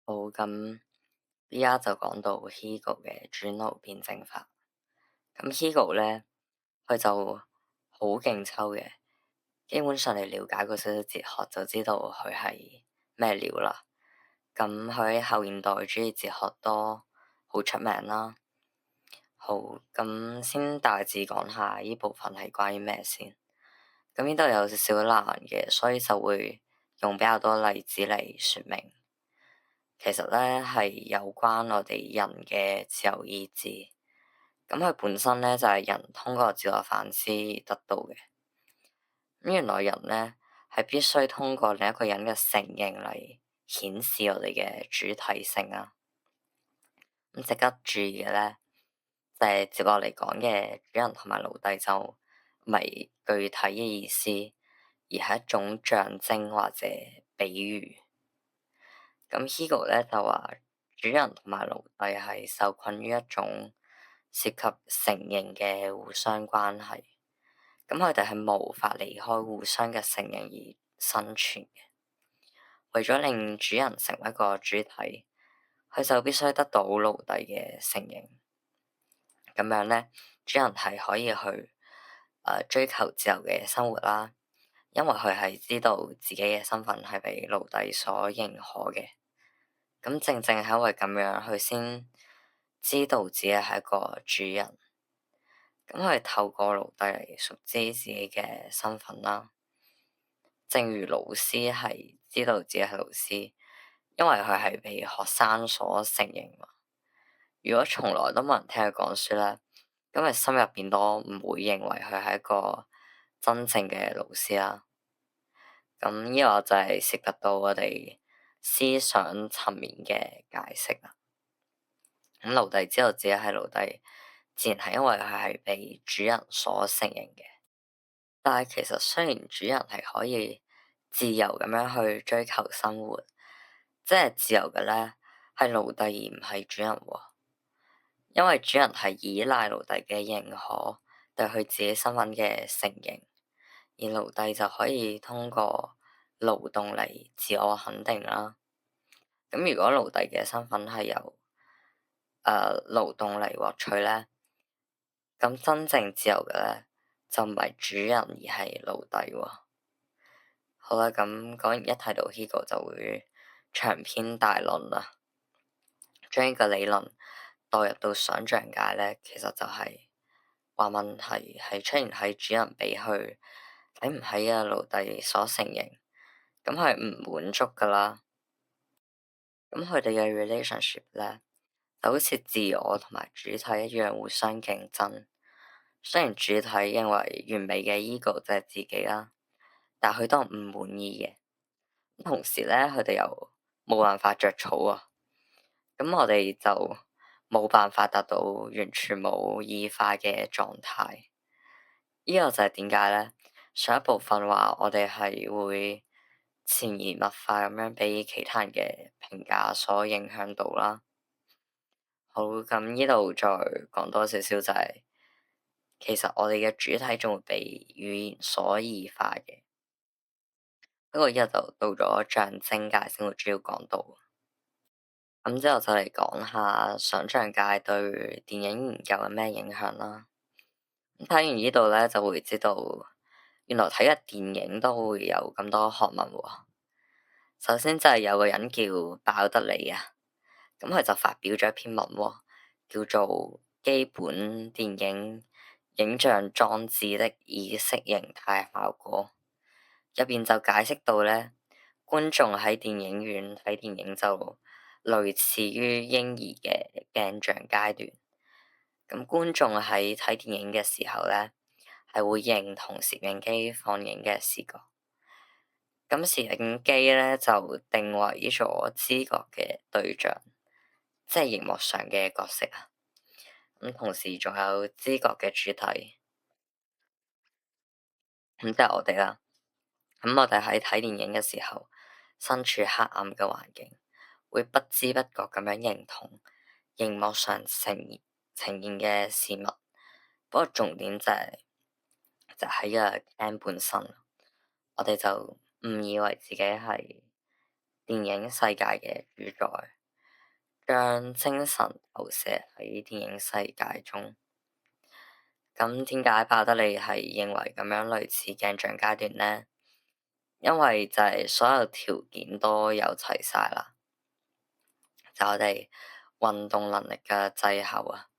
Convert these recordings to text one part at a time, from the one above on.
好，咁依家就講到 Hegel 嘅轉腦辯證法。咁 Hegel 咧，佢就好勁抽嘅，基本上你了解過少少哲學就知道佢係咩料啦。咁佢喺後現代主義哲學都好出名啦。好，咁先大致講下呢部分係關於咩先。咁呢度有少少難嘅，所以就會用比較多例子嚟說明。其實咧係有關我哋人嘅自由意志，咁佢本身咧就係人通過自我反思而得到嘅。咁原來人咧係必須通過另一個人嘅承認嚟顯示我哋嘅主體性啊。咁值得注意嘅咧，就係接落嚟講嘅主人同埋奴隸就唔係具體嘅意思，而係一種象徵或者比喻。咁 Hegel 咧就話，主人同埋奴隸係受困於一種涉及承認嘅互相關係，咁佢哋係無法離開互相嘅承認而生存嘅。為咗令主人成為一個主體，佢就必須得到奴隸嘅承認。咁樣咧，主人係可以去追求自由嘅生活啦，因為佢係知道自己嘅身份係被奴隸所認可嘅。咁正正係因為咁樣，佢先知道自己係一個主人。咁佢透過奴隸嚟熟知自己嘅身份啦。正如老師係知道自己係老師，因為佢係被學生所承認嘛。如果從來都冇人聽佢講書咧，咁佢心入邊都唔會認為佢係一個真正嘅老師啦。咁呢個就係涉及到我哋思想層面嘅解釋啦。咁奴隸知道自己係奴隸，自然係因為佢係被主人所承認嘅。但係其實雖然主人係可以自由咁樣去追求生活，即係自由嘅咧係奴隸而唔係主人喎。因為主人係依賴奴隸嘅認可對佢自己身份嘅承認，而奴隸就可以通過勞動嚟自我肯定啦。咁如果奴隸嘅身份係由勞動嚟獲取咧，咁真正自由嘅咧就唔係主人而係奴隸喎。好啦，咁講完一提到 Hegel 就會長篇大論啦。將呢個理論代入到想像界咧，其實就係話問題係出現喺主人俾佢睇唔起嘅奴隸所承認，咁係唔滿足噶啦。咁佢哋嘅 relationship 咧就好似自我同埋主體一樣互相競爭。雖然主體認為完美嘅 ego 就係自己啦，但佢都唔滿意嘅。同時咧，佢哋又冇辦法着草啊。咁我哋就冇辦法達到完全冇異化嘅狀態。呢個就係點解咧？上一部分話我哋係會潛移默化咁樣俾其他人嘅評價所影響到啦。好，咁呢度再講多少少就係，其實我哋嘅主體仲會被語言所異化嘅。不過依家就到咗象徵界先會主要講到。咁之後就嚟講下想像界對電影研究有咩影響啦。睇完呢度咧，就會知道原來睇嘅電影都會有咁多學問喎。首先就係有個人叫鮑德里啊，咁佢就發表咗一篇文喎，叫做《基本電影影像裝置的意識形態效果》，入邊就解釋到咧，觀眾喺電影院睇電影就類似於嬰兒嘅鏡像階段。咁觀眾喺睇電影嘅時候咧，係會認同攝影機放映嘅視覺。咁攝影機咧就定位咗知覺嘅對象，即係熒幕上嘅角色啊。咁同時仲有知覺嘅主體，咁即係我哋啦。咁我哋喺睇電影嘅時候，身處黑暗嘅環境，會不知不覺咁樣認同熒幕上呈現嘅事物。不過重點就喺個 cam 本身，我哋就誤以為自己係電影世界嘅主宰。將精神投射喺電影世界中。咁點解爆得你係認為咁樣類似鏡像階段呢？因為就係所有條件都有齊晒啦，就我哋運動能力嘅滯後啊，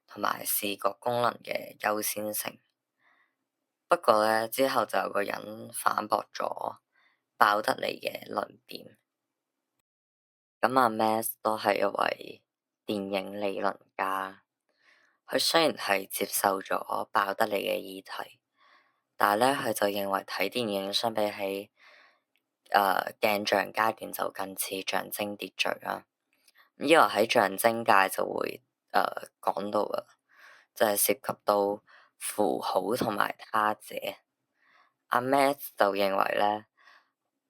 同埋視覺功能嘅優先性。不過呢，之後就有個人反駁咗爆得你嘅論點。咁阿 Max 都係一位電影理論家，佢雖然係接受咗爆得你嘅議題，但係咧佢就認為睇電影相比起鏡像階段就近似象徵秩序啦。咁呢個喺象徵界就會講到啊，就係涉及到符號同埋他者。阿 Max 就認為咧，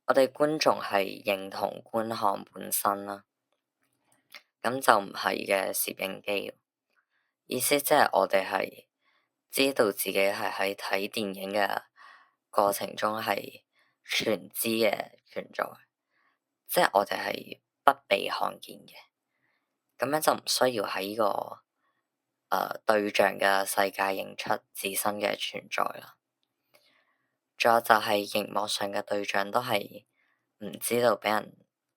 我哋觀眾係認同觀看本身啦，咁就唔係嘅攝影機。意思即係我哋係知道自己係喺睇電影嘅過程中係全知嘅存在，即係我哋係不被看見嘅，咁樣就唔需要喺呢個對象嘅世界認出自身嘅存在啦。仲有就係熒幕上嘅對象都係唔知道俾人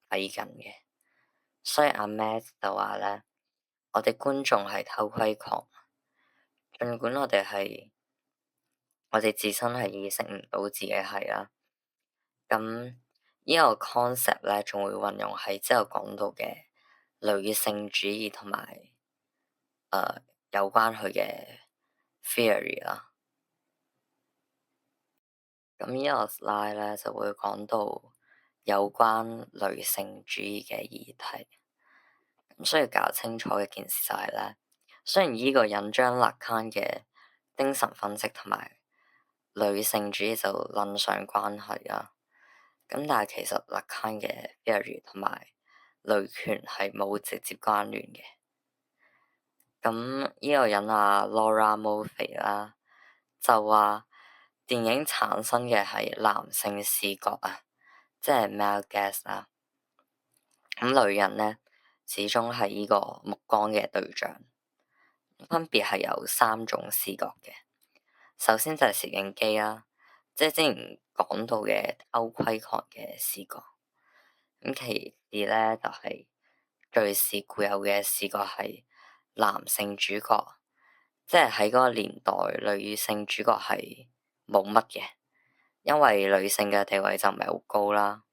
睇緊嘅，所以阿 Matt 就話咧，我哋觀眾係偷窺狂，儘管我哋自身係意識唔到自己係啦。咁呢個 concept 咧，仲會運用喺之後講到嘅女性主義同埋有關佢嘅 theory 啦。咁呢個 slide 咧就會講到有關女性主義嘅議題。咁需要搞清楚嘅件事就係咧，雖然呢個人將 Lacan 嘅精神分析同埋女性主義就論上關係啦，咁但係其實 Lacan 嘅 theory 同埋女權係冇直接關聯嘅。咁呢個人啊 Laura Mulvey 啦，就話電影產生嘅係男性視覺啊，即係 male gaze 啦。咁女人咧，始終係呢個目光嘅對象，分別係有3種視覺嘅。首先就係攝影機啦，即係之前講到嘅偷窺狂嘅視覺。咁其次咧就係敘事固有嘅視覺係男性主角，即係喺嗰個年代女性主角係冇乜嘅，因為女性嘅地位就唔係好高啦。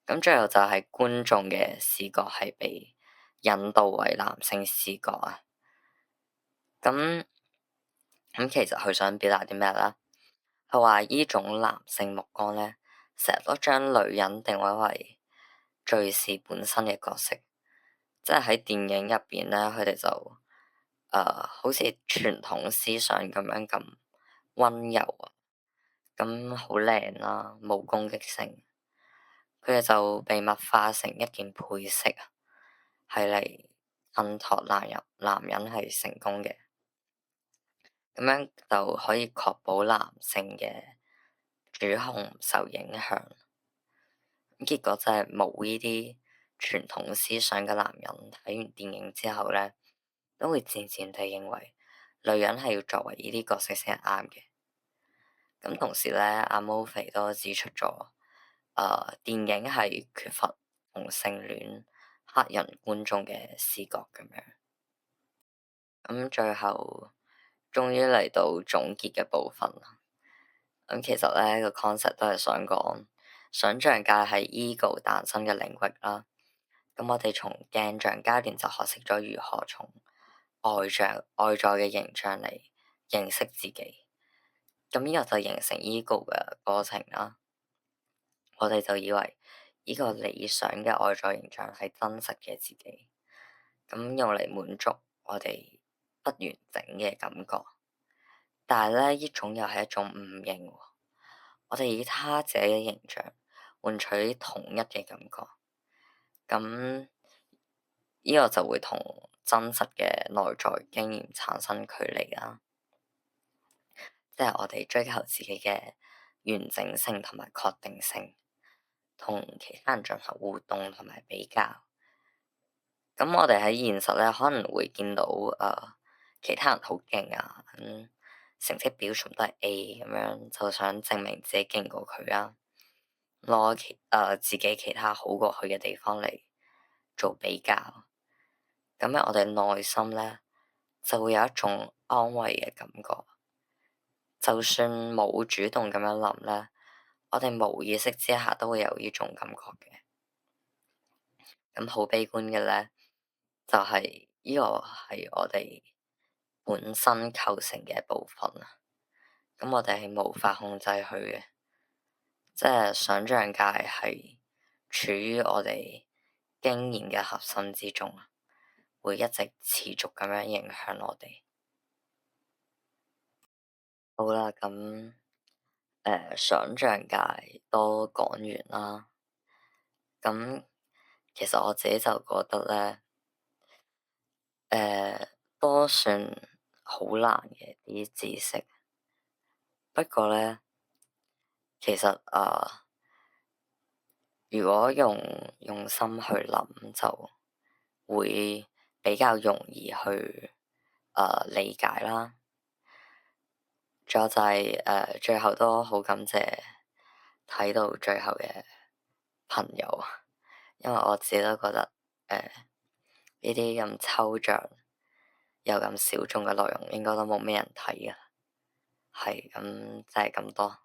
咁最後就係觀眾嘅視覺係被引導為男性視覺啊。咁其實佢想表達啲咩咧？佢話呢種男性目光咧，成日都將女人定位為敘事本身嘅角色，即係喺電影入邊咧，佢哋就好似傳統思想咁溫柔啊，咁好靚啦，冇攻擊性。佢哋就被物化成一件配飾啊，係嚟襯托男人係成功嘅，咁樣就可以確保男性嘅主控唔受影響。結果就係冇呢啲傳統思想嘅男人睇完電影之後咧，都會漸漸地認為女人係要作為呢啲角色先係啱嘅。咁同時咧，阿 Mulvey 都指出咗，電影係缺乏同性戀黑人觀眾嘅視覺咁樣。咁最後終於嚟到總結嘅部分啦。咁其實咧個 concept 都係想講，想像界係 ego 誕生嘅領域啦。咁我哋從鏡像階段就學識咗如何從外在嘅形象嚟認識自己。咁呢個就形成 ego 嘅過程啦。我哋就以為呢個理想嘅外在形象係真實嘅自己，咁用嚟滿足我哋不完整嘅感覺。但係咧，呢種又係一種誤認。我哋以他者嘅形象換取統一嘅感覺，咁呢個就會同真實嘅內在經驗產生距離啦。即係我哋追求自己嘅完整性同埋確定性，同其他人進行互動同埋比較，咁我哋喺現實咧可能會見到其他人好勁啊，成績表全部都係 A 咁樣，就想證明自己勁過佢啊，攞自己其他好過佢嘅地方嚟做比較。咁樣我哋內心咧就會有一種安慰嘅感覺，就算冇主動咁樣諗咧，我哋無意識之下都會有呢種感覺嘅。咁好悲觀嘅咧，就係呢個係我哋本身構成嘅部分啊。咁我哋係無法控制佢嘅，即係想像界係處於我哋經驗嘅核心之中啊，會一直持續咁樣影響我哋。好啦，咁想像界都講完啦。咁其實我自己就覺得咧，都算好難嘅啲知識。不過咧，其實如果用心去諗，就會比較容易去理解啦。仲有就係最後都好感謝睇到最後嘅朋友啊，因為我自己都覺得呢啲咁抽象又咁小眾嘅內容應該都冇咩人睇嘅，係咁就係咁多。